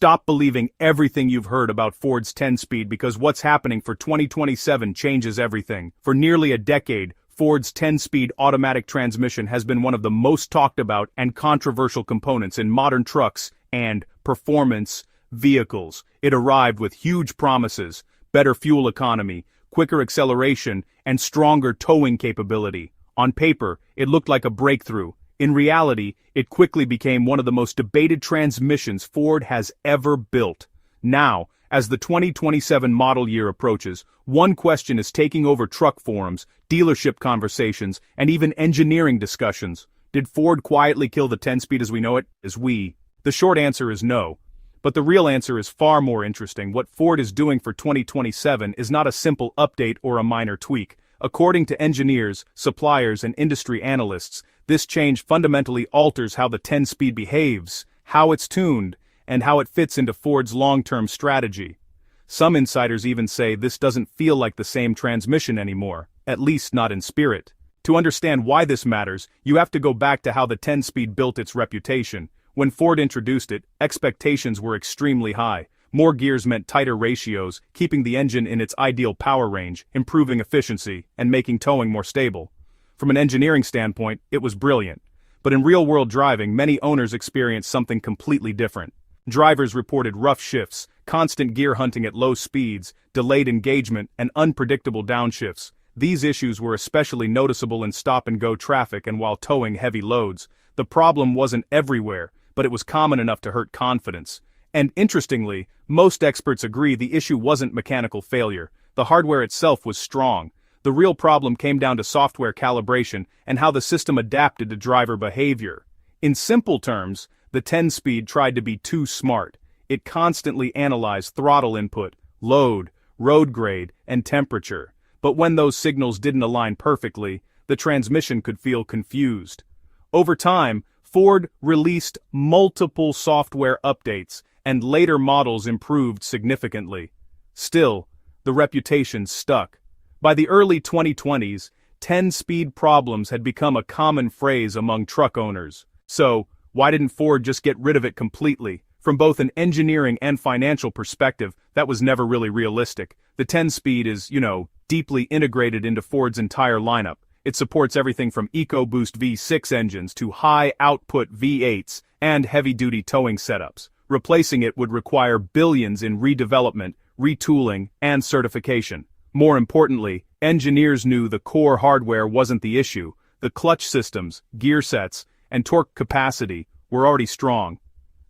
Stop believing everything you've heard about Ford's 10-speed because what's happening for 2027 changes everything. For nearly a decade, Ford's 10-speed automatic transmission has been one of the most talked about and controversial components in modern trucks and performance vehicles. It arrived with huge promises: better fuel economy, quicker acceleration, and stronger towing capability. On paper, it looked like a breakthrough. In reality, it quickly became one of the most debated transmissions Ford has ever built. Now, as the 2027 model year approaches, one question is taking over truck forums, dealership conversations, and even engineering discussions. Did Ford quietly kill the 10-speed as we know it? The short answer is no. But the real answer is far more interesting. What Ford is doing for 2027 is not a simple update or a minor tweak. According to engineers, suppliers, and industry analysts, this change fundamentally alters how the 10-speed behaves, how it's tuned, and how it fits into Ford's long-term strategy. Some insiders even say this doesn't feel like the same transmission anymore, at least not in spirit. To understand why this matters, you have to go back to how the 10-speed built its reputation. When Ford introduced it, expectations were extremely high. More gears meant tighter ratios, keeping the engine in its ideal power range, improving efficiency, and making towing more stable. From an engineering standpoint, it was brilliant. But in real-world driving, many owners experienced something completely different. Drivers reported rough shifts, constant gear hunting at low speeds, delayed engagement, and unpredictable downshifts. These issues were especially noticeable in stop-and-go traffic and while towing heavy loads. The problem wasn't everywhere, but it was common enough to hurt confidence. And interestingly, most experts agree the issue wasn't mechanical failure. The hardware itself was strong. The real problem came down to software calibration and how the system adapted to driver behavior. In simple terms, the 10-speed tried to be too smart. It constantly analyzed throttle input, load, road grade, and temperature. But when those signals didn't align perfectly, the transmission could feel confused. Over time, Ford released multiple software updates, and later models improved significantly. Still, the reputation stuck. By the early 2020s, 10-speed problems had become a common phrase among truck owners. So, why didn't Ford just get rid of it completely? From both an engineering and financial perspective, that was never really realistic. The 10-speed is, deeply integrated into Ford's entire lineup. It supports everything from EcoBoost V6 engines to high-output V8s and heavy-duty towing setups. Replacing it would require billions in redevelopment, retooling, and certification. More importantly, engineers knew the core hardware wasn't the issue. The clutch systems, gear sets, and torque capacity were already strong.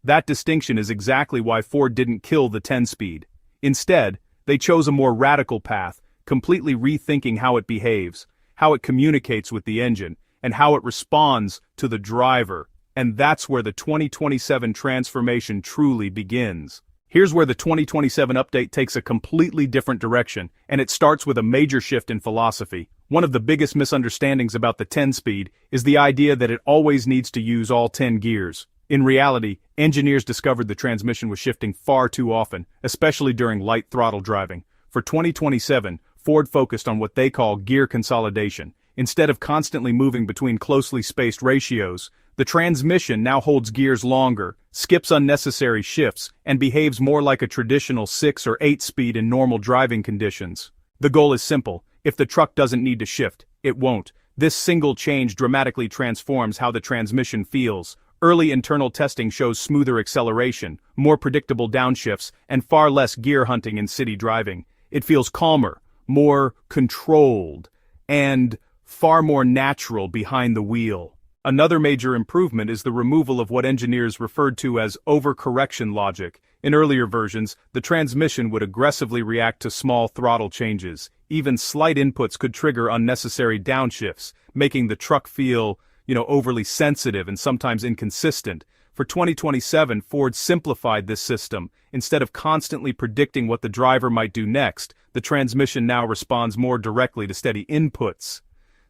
That distinction is exactly why Ford didn't kill the 10-speed. Instead, they chose a more radical path, completely rethinking how it behaves, how it communicates with the engine, and how it responds to the driver. And that's where the 2027 transformation truly begins. Here's where the 2027 update takes a completely different direction, and it starts with a major shift in philosophy. One of the biggest misunderstandings about the 10-speed is the idea that it always needs to use all 10 gears. In reality, engineers discovered the transmission was shifting far too often, especially during light throttle driving. For 2027, Ford focused on what they call gear consolidation. Instead of constantly moving between closely spaced ratios, the transmission now holds gears longer, skips unnecessary shifts, and behaves more like a traditional 6 or 8-speed in normal driving conditions. The goal is simple: if the truck doesn't need to shift, it won't. This single change dramatically transforms how the transmission feels. Early internal testing shows smoother acceleration, more predictable downshifts, and far less gear hunting in city driving. It feels calmer, more controlled, and far more natural behind the wheel. Another major improvement is the removal of what engineers referred to as overcorrection logic. In earlier versions, the transmission would aggressively react to small throttle changes. Even slight inputs could trigger unnecessary downshifts, making the truck feel, overly sensitive and sometimes inconsistent. For 2027, Ford simplified this system. Instead of constantly predicting what the driver might do next, the transmission now responds more directly to steady inputs.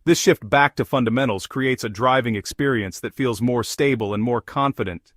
This shift back to fundamentals creates a driving experience that feels more stable and more confident.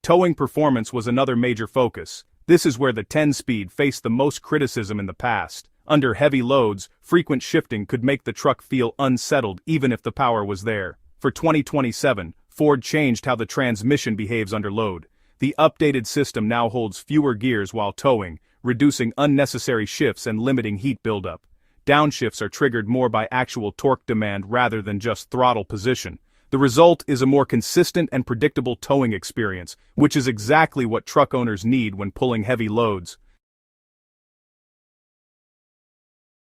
Towing performance was another major focus. This is where the 10-speed faced the most criticism in the past. Under heavy loads, frequent shifting could make the truck feel unsettled even if the power was there. For 2027, Ford changed how the transmission behaves under load. The updated system now holds fewer gears while towing, reducing unnecessary shifts and limiting heat buildup. Downshifts are triggered more by actual torque demand rather than just throttle position. The result is a more consistent and predictable towing experience, which is exactly what truck owners need when pulling heavy loads.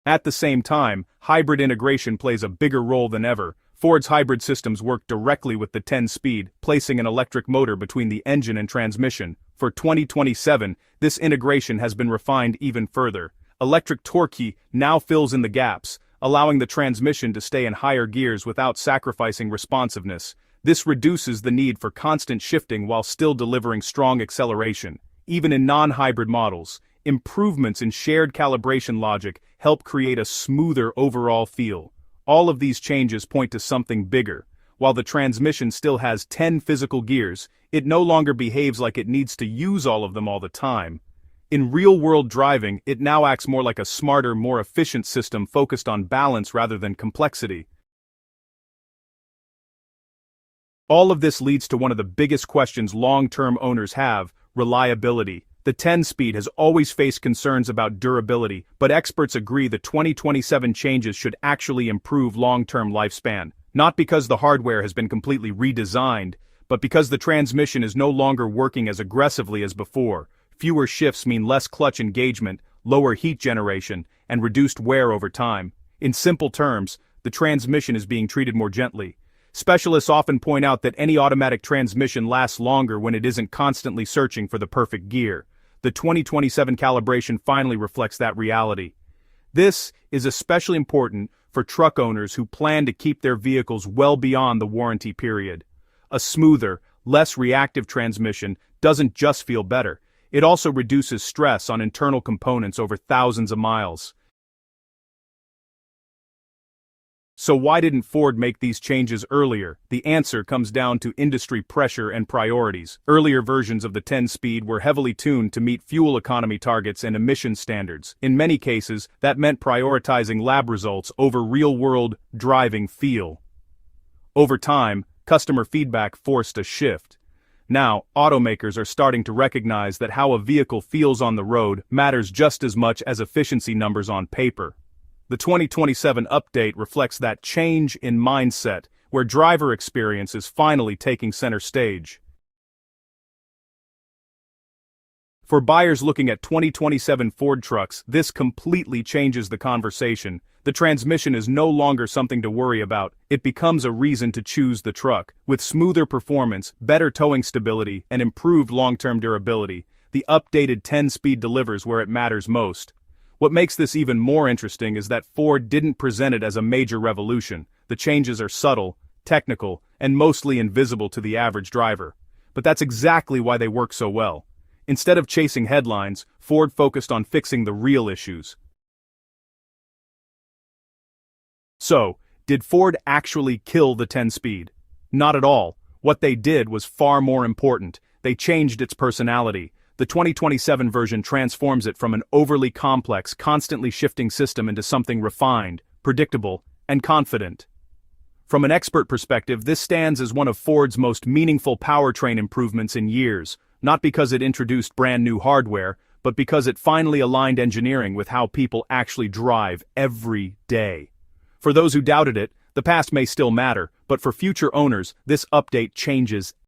At the same time, hybrid integration plays a bigger role than ever. Ford's hybrid systems work directly with the 10-speed, placing an electric motor between the engine and transmission. For 2027, this integration has been refined even further. Electric torque now fills in the gaps, allowing the transmission to stay in higher gears without sacrificing responsiveness. This reduces the need for constant shifting while still delivering strong acceleration. Even in non-hybrid models, improvements in shared calibration logic help create a smoother overall feel. All of these changes point to something bigger. While the transmission still has 10 physical gears, it no longer behaves like it needs to use all of them all the time. In real-world driving, it now acts more like a smarter, more efficient system focused on balance rather than complexity. All of this leads to one of the biggest questions long-term owners have: reliability. The 10-speed has always faced concerns about durability, but experts agree the 2027 changes should actually improve long-term lifespan. Not because the hardware has been completely redesigned, but because the transmission is no longer working as aggressively as before. Fewer shifts mean less clutch engagement, lower heat generation, and reduced wear over time. In simple terms, the transmission is being treated more gently. Specialists often point out that any automatic transmission lasts longer when it isn't constantly searching for the perfect gear. The 2027 calibration finally reflects that reality. This is especially important for truck owners who plan to keep their vehicles well beyond the warranty period. A smoother, less reactive transmission doesn't just feel better, it also reduces stress on internal components over thousands of miles. So why didn't Ford make these changes earlier? The answer comes down to industry pressure and priorities. Earlier versions of the 10-speed were heavily tuned to meet fuel economy targets and emission standards. In many cases, that meant prioritizing lab results over real-world driving feel. Over time, customer feedback forced a shift. Now, automakers are starting to recognize that how a vehicle feels on the road matters just as much as efficiency numbers on paper. The 2027 update reflects that change in mindset, where driver experience is finally taking center stage. For buyers looking at 2027 Ford trucks, this completely changes the conversation. The transmission is no longer something to worry about, it becomes a reason to choose the truck. With smoother performance, better towing stability, and improved long-term durability, the updated 10-speed delivers where it matters most. What makes this even more interesting is that Ford didn't present it as a major revolution. The changes are subtle, technical, and mostly invisible to the average driver. But that's exactly why they work so well. Instead of chasing headlines, Ford focused on fixing the real issues. So, did Ford actually kill the 10-speed? Not at all. What they did was far more important. They changed its personality. The 2027 version transforms it from an overly complex, constantly shifting system into something refined, predictable, and confident. From an expert perspective, this stands as one of Ford's most meaningful powertrain improvements in years, not because it introduced brand new hardware, but because it finally aligned engineering with how people actually drive every day. For those who doubted it, the past may still matter, but for future owners, this update changes